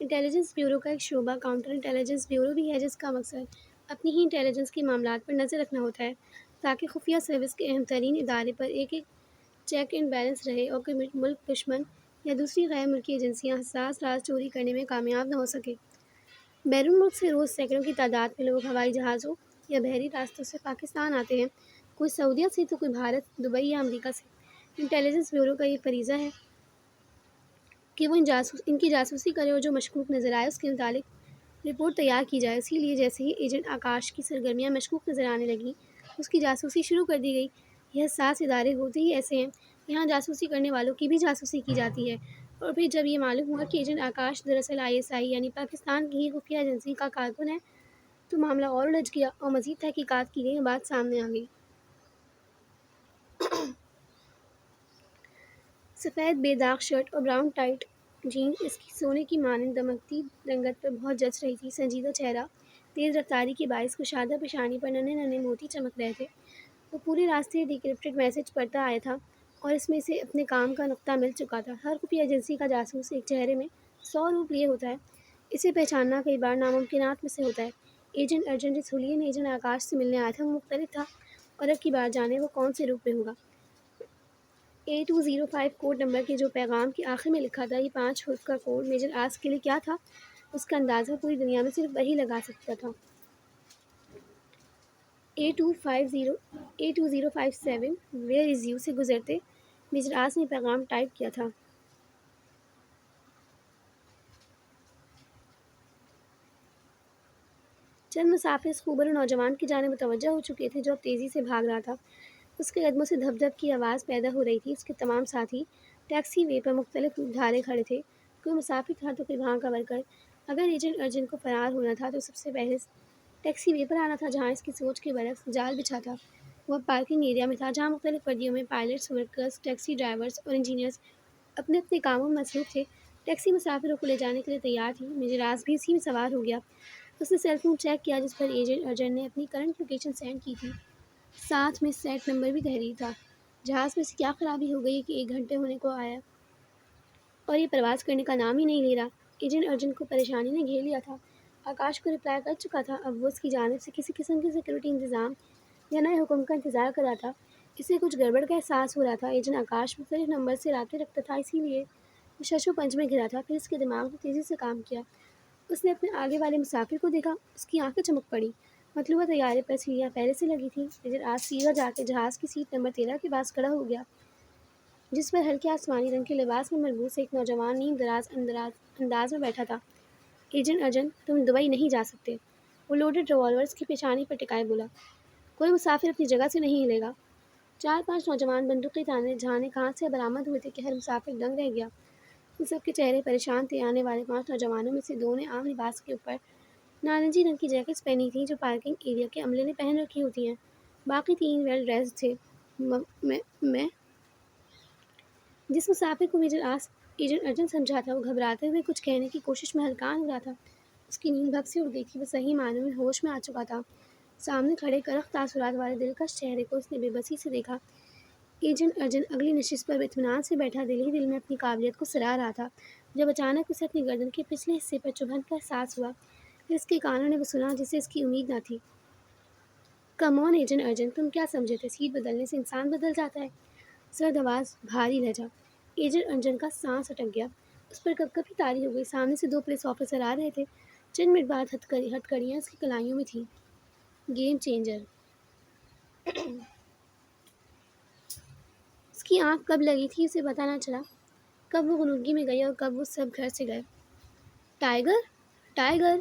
Speaker 1: انٹیلیجنس بیورو کا ایک شعبہ کاؤنٹر انٹیلیجنس بیورو بھی ہے، جس کا مقصد اپنی ہی انٹیلیجنس کے معاملات پر نظر رکھنا ہوتا ہے تاکہ خفیہ سروس کے اہم ترین ادارے پر ایک چیک اینڈ بیلنس رہے اور کوئی ملک دشمن یا دوسری غیر ملکی ایجنسیاں حساس راز چوری کرنے میں کامیاب نہ ہو سکے۔ بیرون ملک سے روز سینکڑوں کی تعداد میں لوگ ہوائی جہازوں یا بحری راستوں سے پاکستان آتے ہیں، کوئی سعودیہ سے تو کوئی بھارت، دبئی یا امریکہ سے۔ انٹیلیجنس بیورو کا یہ فریضہ ہے کہ وہ ان کی جاسوسی کرے اور جو مشکوک نظر آئے اس کے متعلق رپورٹ تیار کی جائے۔ اسی لیے جیسے ہی ایجنٹ آکاش کی سرگرمیاں مشکوک نظر آنے لگیں، اس کی جاسوسی شروع کر دی گئی۔ یہ حساس ادارے ہوتے ہی ایسے ہیں، یہاں جاسوسی کرنے والوں کی بھی جاسوسی کی جاتی ہے، اور پھر جب یہ معلوم ہوا کہ ایجنٹ آکاش دراصل ISI یعنی پاکستان کی ہی خفیہ ایجنسی کا کارکن ہے، تو معاملہ اور الجھ گیا اور مزید تحقیقات کی گئی اور بات سامنے آ گئی۔ سفید بے داغ شرٹ اور براؤن ٹائٹ جینز اس کی سونے کی مانند دمکتی رنگت پر بہت جچ رہی تھی۔ سنجیدہ چہرہ، تیز رفتاری کی باعث کشادہ پیشانی پر ننھے ننھے موتی چمک رہے تھے۔ وہ پورے راستے ڈیکرپٹڈ میسج پڑھتا آیا تھا اور اس میں سے اپنے کام کا نقطہ مل چکا تھا۔ ہر خفیہ ایجنسی کا جاسوس ایک چہرے میں 100 روپ لیے ہوتا ہے، اسے پہچاننا کئی بار ناممکنات میں سے ہوتا ہے۔ ایجنٹ ارجن جس حلیے میں ایجنٹ آکاش سے ملنے آیا تھا وہ مختلف تھا، اور اب کی بار جانے وہ کون سے روپ میں ہوگا۔ 8205 کوڈ نمبر کے جو پیغام کے آخر میں لکھا تھا، یہ 5 حروف کا کوڈ میجر آس کے لیے کیا تھا، اس کا اندازہ پوری دنیا میں صرف وہی لگا سکتا تھا۔ 82057 ویئر از یو سے گزرتے میجر آس نے پیغام ٹائپ کیا تھا۔ چند مسافر اس خوبر نوجوان کی جانب متوجہ ہو چکے تھے جو اب تیزی سے بھاگ رہا تھا۔ اس کے قدموں سے دھپ دھپ کی آواز پیدا ہو رہی تھی۔ اس کے تمام ساتھی ٹیکسی وے پر مختلف دھارے کھڑے تھے، کوئی مسافر تھا تو کوئی وہاں کا ورکر۔ اگر ایجنٹ ارجن کو فرار ہونا تھا تو سب سے پہلے ٹیکسی وے پر آنا تھا، جہاں اس کی سوچ کے برعکس جال بچھا تھا۔ وہ پارکنگ ایریا میں تھا، جہاں مختلف وردیوں میں پائلٹس، ورکرز، ٹیکسی ڈرائیورز اور انجینئرز اپنے اپنے کاموں میں مصروف تھے۔ ٹیکسی مسافروں کو لے جانے کے لیے تیار تھی۔ میجر آس بھی اسی میں سوار ہو گیا۔ اس نے سیل فون چیک کیا جس پر ایجنٹ ارجن نے اپنی کرنٹ لوکیشن سینڈ کی تھی، ساتھ میں سیٹ نمبر بھی تحریر تھا۔ جہاز میں سے کیا خرابی ہو گئی کہ 1 گھنٹے ہونے کو آیا اور یہ پرواز کرنے کا نام ہی نہیں لے رہا۔ ایجنٹ ارجن کو پریشانی نے گھیر لیا تھا۔ آکاش کو رپلائی کر چکا تھا، اب وہ اس کی جانب سے کسی قسم کے سیکورٹی انتظام یا نئے حکم کا انتظار کر رہا تھا۔ اسے کچھ گڑبڑ کا احساس ہو رہا تھا۔ ایجنٹ آکاش مختلف نمبر سے رابطے رکھتا تھا، اسی لیے وہ شش و پنج میں گھرا تھا۔ پھر اس کے دماغ نے تیزی سے کام کیا۔ اس نے اپنے آگے والے مسافر کو دیکھا، اس کی آنکھیں چمک پڑیں۔ مطلوبہ طیارے پر سیڑھیاں پہلے سے لگی تھیں۔ میجر آس سیدھا جا کے جہاز کی سیٹ نمبر 13 کے پاس کھڑا ہو گیا، جس پر ہلکے آسمانی رنگ کے لباس میں ملبوس ایک نوجوان نیم دراز انداز میں بیٹھا تھا۔ ایجنٹ ارجن، تم دبئی نہیں جا سکتے، وہ لوڈڈ ریوالور اس کی پیشانی پر ٹکائے بولا۔ کوئی مسافر اپنی جگہ سے نہیں ہلے گا۔ 4-5 نوجوان بندوقیں تانے جھانے کہاں سے برآمد ہوئے تھے کہ ہر مسافر دنگ رہ گیا۔ ان سب کے چہرے پریشان تھے۔ آنے والے 5 نوجوانوں میں سے 2 نے عام لباس کے اوپر نارنجی رنگ کی جیکٹس پہنی تھیں جو پارکنگ ایریا کے عملے نے پہن رکھی ہوتی ہیں، باقی 3 ویل ڈریسڈ تھے۔ میں جس مسافر کو میجر آس ایجنٹ ارجن سمجھا تھا، وہ گھبراتے ہوئے کچھ کہنے کی کوشش میں ہلکان ہو رہا تھا۔ اس کی نیند بھپ سے اڑ گئی تھی، وہ صحیح معنوں میں ہوش میں آ چکا تھا۔ سامنے کھڑے کرخت تاثرات والے دلکش چہرے کو اس نے بے بسی سے دیکھا۔ ایجنٹ ارجن اگلی نشست پر اطمینان سے بیٹھا دل ہی دل میں اپنی قابلیت کو سراہ رہا تھا، جب اچانک اسے اپنی گردن کے پچھلے حصے پر چبھن کا احساس ہوا۔ پھر اس کے کانوں نے وہ سنا جسے اس کی امید نہ تھی۔ کم آن ایجنٹ ارجن، تم کیا سمجھے تھے سیٹ بدلنے سے انسان بدل جاتا ہے؟ سرد آواز، بھاری لہجہ۔ ایجنٹ ارجن کا سانس اٹک گیا، اس پر کپکپی طاری ہو گئی۔ سامنے سے 2 پولیس آفیسر آ رہے تھے۔ چند منٹ بعد ہتھکڑیاں اس کی کلائیوں میں تھیں۔ Game changer. اس کی آنکھ کب لگی تھی اسے پتہ نہ چلا، کب وہ غنودگی میں گئی اور کب وہ سب گھر سے گئے۔ Tiger, tiger!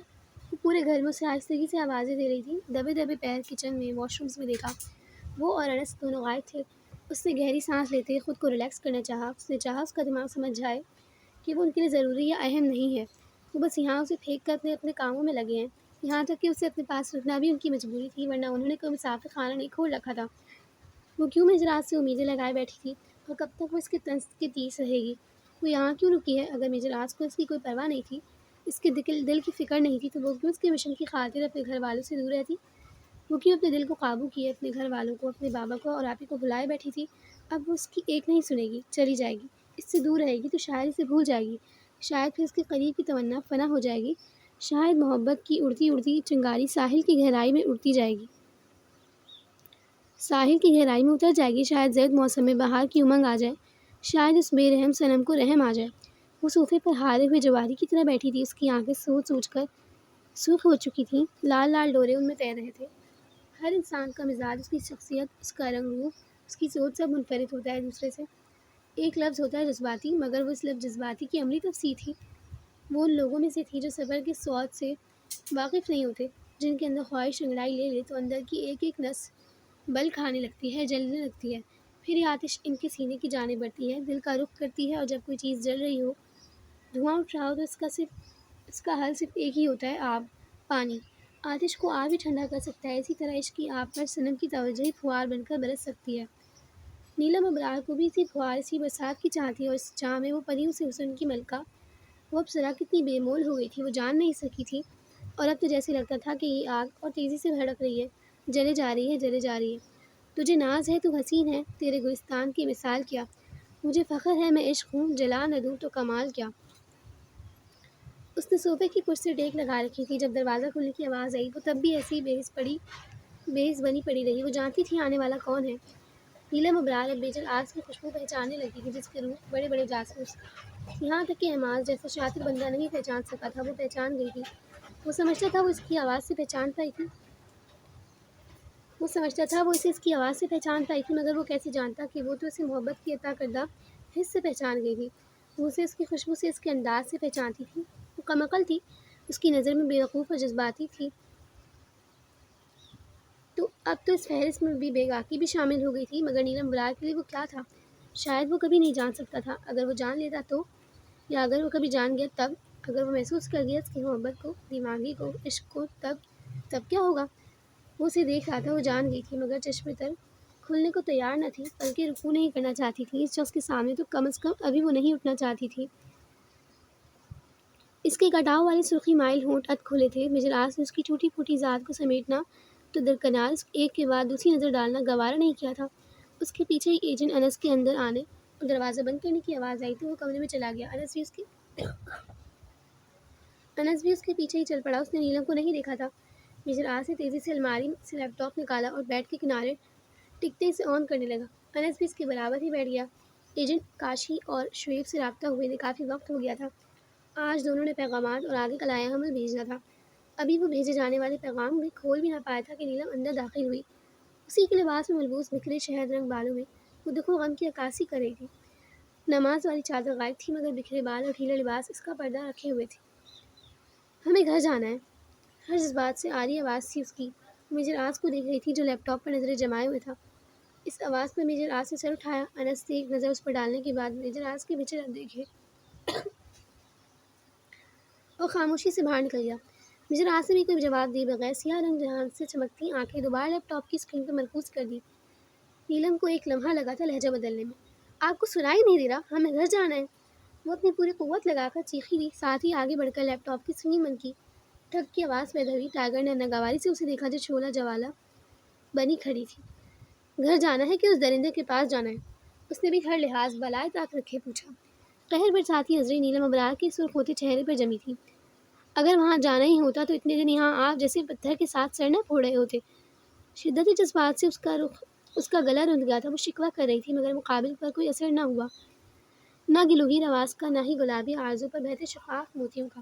Speaker 1: وہ پورے گھر میں اسے آہستگی سے آوازیں دے رہی تھی۔ دبے دبے پیر کچن میں، واش رومز میں دیکھا، وہ اور انس دونوں غائب تھے۔ اس نے گہری سانس لیتے خود کو ریلیکس کرنا چاہا۔ اس نے چاہا اس کا دماغ سمجھ جائے کہ وہ ان کے لیے ضروری یا اہم نہیں ہے۔ وہ بس یہاں اسے پھینک کر اپنے کاموں میں لگے ہیں، یہاں تک کہ اسے اپنے پاس رکھنا بھی ان کی مجبوری تھی، ورنہ انہوں نے کوئی مسافر خانہ نہیں کھول رکھا تھا۔ وہ کیوں میجر آس سے امیدیں لگائے بیٹھی تھی، اور کب تک وہ اس کے طنز کے تیر سہے گی؟ وہ یہاں کیوں رکی ہے؟ اگر میجر آس کو اس کی کوئی پرواہ نہیں تھی، اس کے دل کی فکر نہیں تھی، تو وہ کیوں اس کے مشن کی خاطر اپنے گھر والوں سے دور رہتی؟ وہ کیوں اپنے دل کو قابو کیے اپنے گھر والوں کو، اپنے بابا کو اور آپی کو بلائے بیٹھی تھی؟ اب وہ اس کی ایک نہیں سنے گی، چلی جائے گی، اس سے دور رہے گی تو شاید اسے بھول جائے گی، شاید پھر اس کے قریب کی تمنا فنا ہو جائے گی، شاید محبت کی اڑتی اڑتی چنگاری ساحل کی گہرائی میں اڑتی جائے گی، ساحل کی گہرائی میں اتر جائے گی، شاید زرد موسم میں بہار کی امنگ آ جائے، شاید اس بے رحم صنم کو رحم آ جائے۔ وہ صوفے پر ہارے ہوئے جواری کی طرح بیٹھی تھی، اس کی آنکھیں سوچ سوچ کر سرخ ہو چکی تھیں، لال لال ڈورے ان میں تیر رہے تھے۔ ہر انسان کا مزاج، اس کی شخصیت، اس کا رنگ روپ، اس کی سوچ سب منفرد ہوتا ہے دوسرے سے۔ ایک لفظ ہوتا ہے جذباتی، مگر وہ اس لفظ جذباتی کی عملی تفسیر تھی۔ وہ ان لوگوں میں سے تھی جو صبر کے سواد سے واقف نہیں ہوتے، جن کے اندر خواہش انگڑائی لے لے تو اندر کی ایک ایک نس بل کھانے لگتی ہے، جلنے لگتی ہے، پھر یہ آتش ان کے سینے کی جانب بڑھتی ہے، دل کا رخ کرتی ہے، اور جب کوئی چیز جل رہی ہو، دھواں اٹھ رہا ہو، تو اس کا حل صرف ایک ہی ہوتا ہے: آب، پانی۔ آتش کو آب ہی ٹھنڈا کر سکتا ہے، اسی طرح عشق کی آب پر صنم کی توجہ ہی پھوار بن کر برس سکتی ہے۔ نیلم ابرار کو بھی اسی پھوار، اسی برسات کی چاہ تھی، اور اس چاہ میں وہ پریوں سے حسن کی ملکہ، وہ اپسرا کتنی بے مول ہو گئی تھی وہ جان نہیں سکی تھی، اور اب تو جیسے لگتا تھا کہ یہ آگ اور تیزی سے بھڑک رہی ہے، جلے جا رہی ہے، جلے جا رہی ہے۔ تجھے ناز ہے تو حسین ہے، تیرے گلستان کی مثال کیا، مجھے فخر ہے میں عشق ہوں، جلا نہ دوں تو کمال کیا۔ اس نے صوفے کی پشت سے ٹیک لگا رکھی تھی، جب دروازہ کھلنے کی آواز آئی وہ تب بھی ایسی بے حس بنی پڑی رہی۔ وہ جانتی تھی آنے والا کون ہے۔ نیلم ابرار اب بیجل آس کی خوشبو پہچاننے لگی تھی، جس کے روح بڑے بڑے جاسوس، یہاں تک کہ احماس جیسا شاطر بندہ نہیں پہچان سکا تھا، وہ پہچان گئی تھی۔ وہ سمجھتا تھا وہ اسے اس کی آواز سے پہچان پائی تھی، مگر وہ کیسے جانتا کہ وہ تو اسے محبت کی عطا کردہ حس سے پہچان گئی تھی۔ وہ اسے اس کی خوشبو سے، اس کے انداز سے پہچانتی تھی۔ وہ کم عقل تھی، اس کی نظر میں بیوقوف اور جذباتی تھی، تو اب تو اس فہرست میں بے باکی بھی شامل ہو گئی تھی۔ مگر نیلم ابرار کے لیے وہ کیا تھا، شاید وہ کبھی نہیں جان سکتا تھا۔ اگر وہ جان لیتا تو، یا اگر وہ کبھی جان گیا تب، اگر وہ محسوس کر گیا اس کی محبت کو، دیوانگی کو، عشق کو، تب کیا ہوگا؟ وہ اسے دیکھ رہا تھا، وہ جان گئی تھی، مگر چشمے تر کھلنے کو تیار نہ تھی، بلکہ رکوع نہیں کرنا چاہتی تھی اس شخص کے سامنے، تو کم از کم ابھی وہ نہیں اٹھنا چاہتی تھی۔ اس کے کٹاؤ والے سرخی مائل ہونٹ اد کھلے تھے، میجر آس نے اس کی ٹوٹی پھوٹی ذات کو سمیٹنا تو درکنار ایک کے بعد دوسری نظر ڈالنا گوارا نہیں کیا تھا۔ اس کے پیچھے ہی ایجنٹ انس کے اندر آنے اور دروازہ بند کرنے کی آواز آئی تو وہ کمرے میں چلا گیا۔ انس بھی اس کے پیچھے ہی چل پڑا۔ اس نے نیلم کو نہیں دیکھا تھا۔ میجر آس نے تیزی سے الماری سے لیپ ٹاپ نکالا اور بیڈ کے کنارے ٹکتے اسے آن کرنے لگا۔ انس بھی اس کے برابر ہی بیٹھ گیا۔ ایجنٹ کاشی اور شعیب سے رابطہ ہوئے کافی وقت ہو گیا تھا۔ آج دونوں نے پیغامات اور آگے کا لائحہ عمل بھیجنا تھا۔ ابھی وہ بھیجے جانے والے پیغام بھی کھول بھی نہ پایا تھا کہ نیلم اندر داخل ہوئی۔ اسی کے لباس میں ملبوس بکھرے شہد رنگ بالوں میں وہ دکھ و غم کی عکاسی کر رہی تھی۔ نماز والی چادر غائب تھی، مگر بکھرے بال اور ڈھیلا لباس اس کا پردہ رکھے ہوئے تھے۔ ہمیں گھر جانا ہے، ہر جذبات سے آری آواز تھی اس کی۔ میجر آس کو دیکھ رہی تھی جو لیپ ٹاپ پر نظریں جمائے ہوئے تھا۔ اس آواز پر میجر آس نے سر اٹھایا۔ انس نے ایک نظر اس پر ڈالنے کے بعد میجر آس کے پیچھے رکھ دیکھے اور خاموشی سے باہر نکل گیا۔ میجر آس نے بھی کوئی جواب دیے بغیر سیاہ رنگ جہان سے چمکتی آنکھیں دوبارہ لیپ ٹاپ کی اسکرین پر مرکوز کر دی۔ نیلم کو ایک لمحہ لگا تھا لہجہ بدلنے میں۔ آپ کو سنائی نہیں دے رہا؟ ہمیں گھر جانا ہے، وہ اپنی پوری قوت لگا کر چیخی دی، ساتھ ہی آگے بڑھ کر لیپ ٹاپ کی سنگی من کی ٹھک کی آواز پیدا ہوئی۔ ٹائیگر نے ناگواری سے اسے دیکھا جو چھولا جوالا بنی کھڑی تھی۔ گھر جانا ہے کہ اس درندے کے پاس جانا ہے؟ اس نے بھی ہر لحاظ بالائے طاق رکھے پوچھا۔ قہر برساتی نظریں نیلم ابرار کے سرخ ہوتے چہرے پر جمی تھیں۔ اگر وہاں جانا ہی ہوتا تو اتنے دن یہاں آپ جیسے پتھر کے ساتھ سر نہ پھوڑ رہے ہوتے۔ شدت جذبات سے اس کا گلا رند گیا تھا۔ وہ شکوہ کر رہی تھی، مگر مقابل پر کوئی اثر نہ ہوا، نہ گلوگیر آواز کا، نہ ہی گلابی آرزو پر بہتے شفاف موتیوں کا۔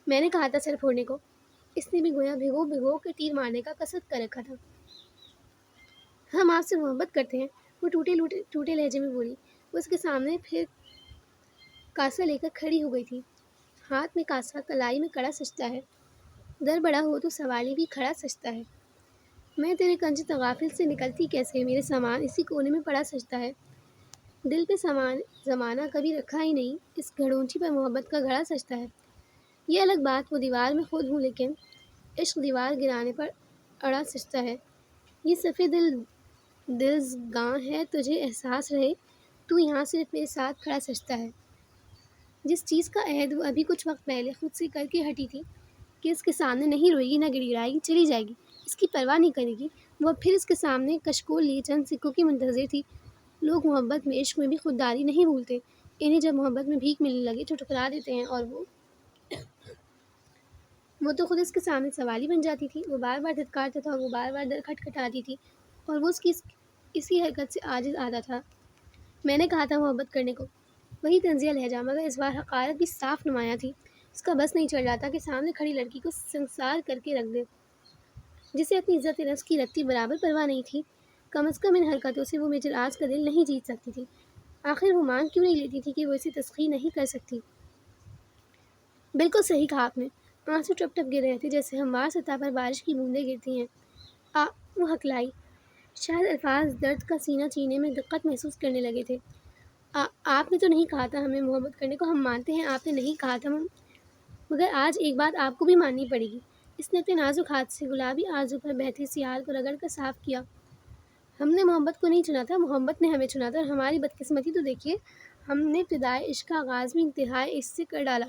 Speaker 1: میں نے کہا تھا سر پھوڑنے کو، اس نے بھی گویا بھگو بھگو کر تیر مارنے کا قصد کر رکھا تھا۔ ہم آپ سے محبت کرتے ہیں، وہ ٹوٹے لہجے میں بولی۔ وہ اس کے سامنے پھر کاسا لے کر کھڑی ہو گئی تھی۔ ہاتھ میں کاسا، کلائی میں کڑا سجتا ہے، در بڑا ہو تو سوالی بھی کھڑا سجتا ہے۔ میں تیرے کنج تغافل سے نکلتی کیسے، میرے سامان اسی کونے میں پڑا سجتا ہے۔ دل پہ زمانہ کبھی رکھا ہی نہیں، اس گھڑونچی پر محبت کا گھڑا سجتا ہے۔ یہ الگ بات وہ دیوار میں خود ہوں، لیکن عشق دیوار گرانے پر اڑا سجتا ہے۔ یہ صفِ دلزگاں ہے، تجھے احساس رہے، تو یہاں صرف میرے ساتھ کھڑا سجتا ہے۔ جس چیز کا عہد وہ ابھی کچھ وقت پہلے خود سے کر کے ہٹی تھی کہ اس کے سامنے نہیں روئے گی، نہ گڑ گڑائے گی، چلی جائے گی، اس کی پرواہ نہیں کرے گی۔ وہ اب پھر اس کے سامنے کشکول لیے چند سکوں کی منتظر تھی۔ لوگ محبت میں، عشق میں بھی خودداری نہیں بھولتے۔ انہیں جب محبت میں بھیک ملنے لگے تو ٹھکرا دیتے ہیں، اور وہ تو خود اس کے سامنے سوال ہی بن جاتی تھی۔ وہ بار بار دھتکارتا تھا، وہ بار بار در کھٹکھٹاتی تھی، اور وہ اس کی اسی حرکت سے عاجز آتا تھا۔ میں نے کہا تھا محبت کرنے کو، وہی طنزیہ لہجہ، مگر اس بار حقارت بھی صاف نمایاں تھی۔ اس کا بس نہیں چل رہا تھا کہ سامنے کھڑی لڑکی کو سنسار کر کے رکھ دے، جسے اپنی عزت نفس کی رتی برابر پرواہ نہیں تھی۔ کم از کم ان حرکتوں سے وہ میجر آج کا دل نہیں جیت سکتی تھی۔ آخر وہ مان کیوں نہیں لیتی تھی کہ وہ اسے تسخیر نہیں کر سکتی؟ بالکل صحیح کہا آپ نے۔ آنسو ٹپ ٹپ گر رہے تھے، جیسے ہموار سطح پر بارش کی بوندیں گرتی ہیں۔ وہ ہکلائی۔ شاید الفاظ درد کا سینہ چیرنے میں دقت محسوس کرنے لگے تھے۔ آپ نے تو نہیں کہا تھا ہمیں محبت کرنے کو، ہم مانتے ہیں آپ نے نہیں کہا تھا، مگر آج ایک بات آپ کو بھی ماننی پڑے گی۔ اس نے اپنے نازک ہاتھ سے گلابی آرزو پر بہتے سیال کو رگڑ کر صاف کیا۔ ہم نے محبت کو نہیں چنا تھا، محبت نے ہمیں چنا تھا، اور ہماری بدقسمتی تو دیکھیے، ہم نے ابتدائے عشق کا آغاز بھی انتہائے عشق سے کر ڈالا۔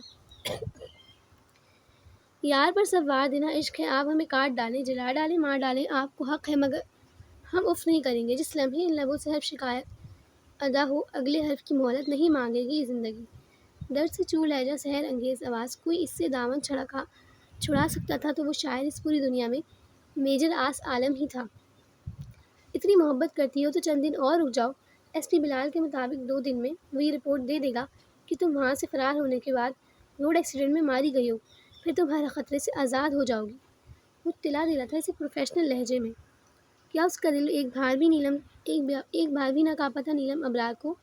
Speaker 1: یار پر سب وار دینا عشق ہے، آپ ہمیں کاٹ ڈالیں، جلا ڈالیں، مار ڈالیں، آپ کو حق ہے، مگر ہم اف نہیں کریں گے۔ جس لمحے ان لبوں سے حرف شکایت ادا ہو، اگلے حرف کی مہلت نہیں مانگے گی یہ زندگی۔ درد سے چور لہجہ، سحر انگیز آواز، کوئی اس سے دامن چھڑا سکتا تھا تو وہ شاید اس پوری دنیا میں میجر آس عالم ہی تھا۔ اتنی محبت کرتی ہو تو چند دن اور رک جاؤ۔ ایس پی بلال کے مطابق 2 دن میں وہ یہ رپورٹ دے دے گا کہ تم وہاں سے فرار ہونے کے بعد روڈ ایکسیڈنٹ میں ماری گئی ہو، پھر تم ہر خطرے سے آزاد ہو جاؤ گی۔ وہ تلا دلا تھا اسے پروفیشنل لہجے میں۔ کیا اس کا دل ایک بار بھی نہ کانپا تھا نیلم ابرار کو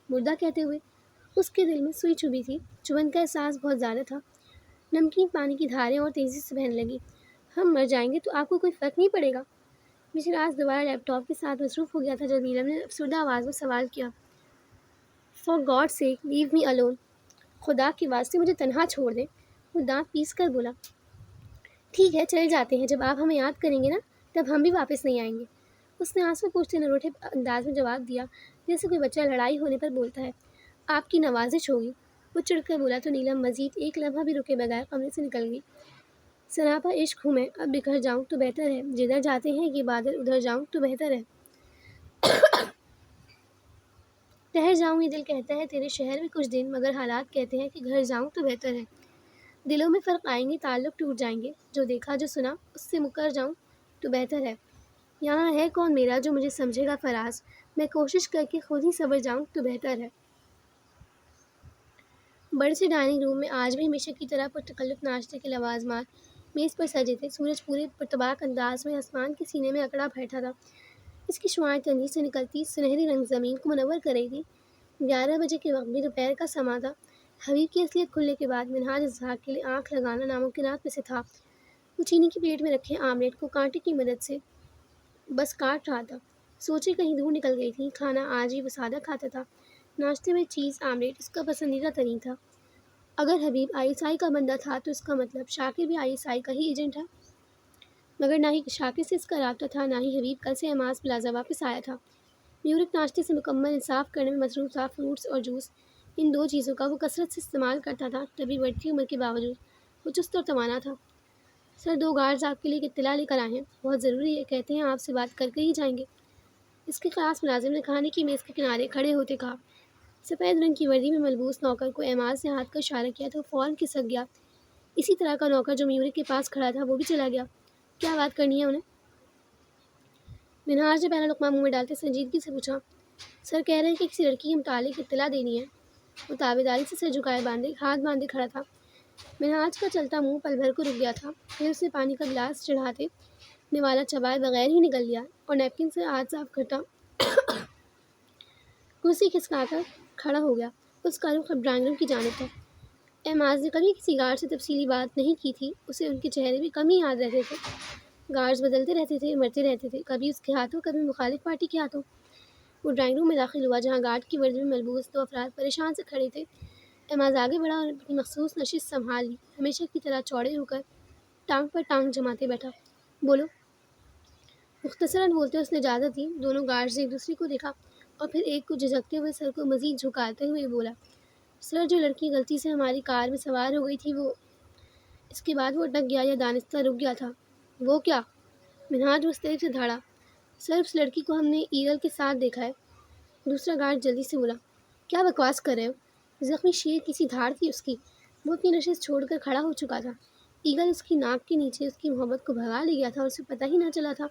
Speaker 1: مردہ کہتے ہوئے؟ اس کے دل میں سوئی چبھی تھی، چبھن کا احساس بہت زیادہ تھا۔ نمکین پانی کی دھاریں اور تیزی سے بہنے لگیں۔ ہم مر جائیں گے تو آپ کو کوئی فرق نہیں پڑے گا؟ میجر آج دوبارہ لیپ ٹاپ کے ساتھ مصروف ہو گیا تھا جب نیلم نے افسردہ آواز میں سوال کیا۔ For God sake leave me alone, خدا کے واسطے مجھے تنہا چھوڑ دیں۔ وہ دانت پیس کر بولا۔ ٹھیک ہے، چلے جاتے ہیں، جب آپ ہمیں یاد کریں گے نا تب ہم بھی واپس نہیں آئیں گے۔ اس نے آنسو پوچھتے نروٹھے انداز میں جواب دیا، جیسے کوئی بچہ لڑائی ہونے پر بولتا ہے۔ آپ کی نوازش ہوگی۔ وہ چڑھ کر بولا تو نیلم مزید ایک لمحہ بھی رکے بغیر کمرے سے نکل گئی۔ سراپا عشق ہوں میں، اب بکھر جاؤں تو بہتر ہے، جدھر جاتے ہیں یہ بادل ادھر جاؤں تو بہتر ہے۔ ٹھہر جاؤں یہ دل کہتا ہے تیرے شہر میں کچھ دن، مگر حالات کہتے ہیں کہ گھر جاؤں تو بہتر ہے۔ دلوں میں فرق آئیں گے، تعلق ٹوٹ جائیں گے، جو دیکھا جو سنا اس سے مکر جاؤں تو بہتر ہے۔ یہاں ہے کون میرا جو مجھے سمجھے گا فراز، میں کوشش کر کے خود ہی سبر جاؤں تو بہتر ہے۔ بڑے سے ڈائننگ روم میں آج بھی ہمیشہ کی طرح پرتکلف ناشتے کے لوازمات میز پر سجے تھے۔ سورج پورے پرتباک انداز میں آسمان کے سینے میں اکڑا بیٹھا تھا۔ اس کی شعاعیں تندی سے نکلتی سنہری رنگ زمین کو منور کر رہی تھی۔ 11 بجے کے وقت بھی دوپہر کا سماں تھا۔ حبیب کی اصلیت کھلنے کے بعد منہاج اظہار کے لیے آنکھ لگانا ناممکنات میں سے تھا۔ وہ چینی کی پلیٹ میں رکھے آملیٹ کو کانٹے کی مدد سے بس کاٹ رہا تھا۔ سوچیں کہیں دور نکل گئی تھی۔ کھانا آج بھی وہ سادہ کھاتا تھا۔ ناشتے میں چیز آملیٹ اس کا پسندیدہ ترین تھا۔ اگر حبیب ISI کا بندہ تھا تو اس کا مطلب شاکر بھی ISI کا ہی ایجنٹ ہے۔ مگر نہ ہی شاکر سے اس کا رابطہ تھا، نہ ہی حبیب کل سے احماس پلازا واپس آیا تھا۔ میورک ناشتے سے مکمل انصاف کرنے میں مصروف تھا۔ فروٹس اور جوس، ان 2 چیزوں کا وہ کثرت سے استعمال کرتا تھا، تبھی بڑھتی عمر کے باوجود وہ چست اور توانا تھا۔ سر 2 گارڈز آپ کے لیے ایک اطلاع لے کر آئے ہیں، بہت ضروری ہے، کہتے ہیں آپ سے بات کر کے ہی جائیں گے۔ اس کے خاص ملازم نے کھانے کی میز کے کنارے کھڑے ہوتے کہا۔ سفید رنگ کی وردی میں ملبوس نوکر کو اعماز نے ہاتھ کا اشارہ کیا تو فوراً کھسک گیا۔ اسی طرح کا نوکر جو میورک کے پاس کھڑا تھا وہ بھی چلا گیا۔ کیا بات کرنی ہے انہیں؟ منہاج نے پہلا لقمہ منہ میں ڈالتے سنجیدگی سے پوچھا۔ سر کہہ رہے ہیں کہ کسی لڑکی کے متعلق اطلاع دینی ہے۔ وہ تابعداری سے سر جھکائے ہاتھ باندھے کھڑا تھا۔ منہاج کا چلتا منہ پل بھر کو رک گیا تھا، پھر اس نے پانی کا گلاس چڑھاتے نوالا چبائے بغیر ہی نگل لیا اور نیپکن سے ہاتھ صاف کرتا کرسی کھسکا کر کھڑا ہو گیا۔ اس کا رخ اب ڈرائنگ روم کی جانب تھا۔ احماس نے کبھی کسی گارڈ سے تفصیلی بات نہیں کی تھی، اسے ان کے چہرے بھی کم ہی یاد رہتے تھے۔ گارڈز بدلتے رہتے تھے، مرتے رہتے تھے، کبھی اس کے ہاتھوں، کبھی مخالف پارٹی کے ہاتھوں۔ وہ ڈرائنگ روم میں داخل ہوا جہاں گارڈ کی وردی میں ملبوس 2 افراد پریشان سے کھڑے تھے۔ احماس آگے بڑھا اور اپنی مخصوص نشست سنبھال لی، ہمیشہ کی طرح چوڑے ہو کر ٹانگ پر ٹانگ جماتے بیٹھا۔ بولو۔ مختصراً بولتے اس نے اجازت دی۔ دونوں گارڈز نے ایک دوسرے کو دیکھا اور پھر ایک کو جھجکتے ہوئے سر کو مزید جھکاتے ہوئے بولا، سر جو لڑکی غلطی سے ہماری کار میں سوار ہو گئی تھی وہ… اس کے بعد وہ اٹک گیا یا دانستہ رک گیا تھا۔ وہ کیا؟ منہاج مستعد سے دھاڑا، سر اس لڑکی کو ہم نے ایگل کے ساتھ دیکھا ہے۔ دوسرا گارڈ جلدی سے بولا، کیا بکواس کر رہے ہو؟ زخمی شیر کی سی دھاڑ تھی اس کی، وہ اپنی نشست چھوڑ کر کھڑا ہو چکا تھا۔ ایگل اس کی ناک کے نیچے اس کی محبت کو بھگا لے گیا تھا اور اسے پتہ ہی نہ چلا تھا۔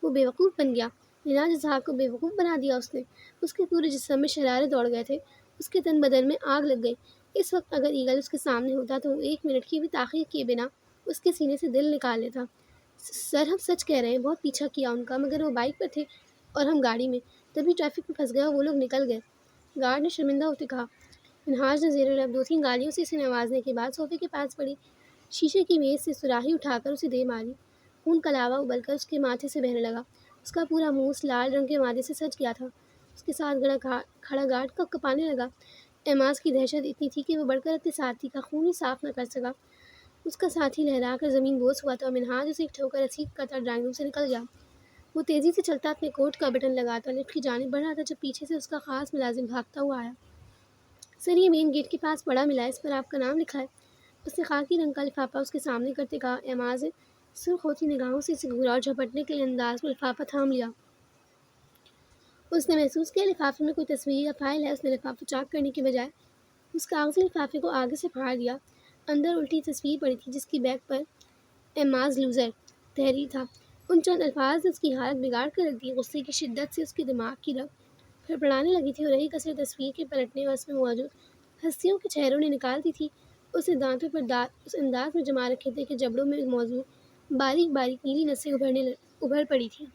Speaker 1: وہ بیوقوف بن گیا، منہاج اسحاق کو بیوقوف بنا دیا اس نے۔ اس کے پورے جسم میں شرارے دوڑ گئے تھے، اس کے تن بدن میں آگ لگ گئی۔ اس وقت اگر ایگل اس کے سامنے ہوتا تو وہ 1 منٹ کی بھی تاخیر کیے بنا اس کے سینے سے دل نکال لیتا۔ سر ہم سچ کہہ رہے ہیں، بہت پیچھا کیا ان کا، مگر وہ بائک پر تھے اور ہم گاڑی میں، تبھی ٹریفک میں پھنس گئے اور وہ لوگ نکل گئے۔ گارڈ نے شرمندہ ہوتے کہا۔ منہاج نے زیر لب 2-3 گالیوں سے اسے نوازنے کے بعد صوفے کے پاس پڑی شیشے کی میز سے سراہی اٹھا کر اسے دے ماری۔ خون کا لاوا ابل کر اس کے ماتھے سے بہنے لگا۔ اس کا پورا منہ اس لال رنگ کے مادے سے سج گیا تھا۔ اس کے ساتھ کھڑا گارڈ کب کپانے لگا۔ ایماز کی دہشت اتنی تھی کہ وہ بڑھ کر اپنے ساتھی کا خون ہی صاف نہ کر سکا۔ اس کا ساتھی لہرا کر زمین بوس ہوا تھا اور منہاج اسے ایک ٹھوکر رسید کرتا ڈرائنگ روم سے نکل گیا۔ وہ تیزی سے چلتا اپنے کوٹ کا بٹن لگاتا لفٹ کی جانب بڑھ رہا تھا جب پیچھے سے اس کا خاص ملازم بھاگتا ہوا آیا۔ سر، یہ مین گیٹ کے پاس پڑا ملا ہے، اس پر آپ کا نام لکھا ہے۔ اس نے خاکی رنگ کا لفافہ اس کے سامنے کرتے کہا۔ ایماز نے سرخ ہوتی نگاہوں سے اسے گھورا اور جھپٹنے کے انداز میں لفافہ تھام لیا۔ اس نے محسوس کیا لفافے میں کوئی تصویر یا فائل ہے۔ اس نے لفافہ چاک کرنے کے بجائے اس کاغذی لفافے کو آگے سے پھاڑ دیا۔ اندر الٹی تصویر پڑی تھی جس کی بیک پر ایماز لوزر تحریر تھا۔ ان چند الفاظ نے اس کی حالت بگاڑ کر رکھ دی۔ غصے کی شدت سے اس کے دماغ کی رگ پھڑپڑانے لگی تھی اور رہی کسر تصویر کے پلٹنے اور اس میں موجود ہستیوں کے چہروں نے نکال دی تھی۔ اس نے دانتوں پر دانت اس انداز میں جما رکھے تھے کہ جبڑوں میں موجود باریک باریک نیلی نسیں ابھر پڑی تھیں۔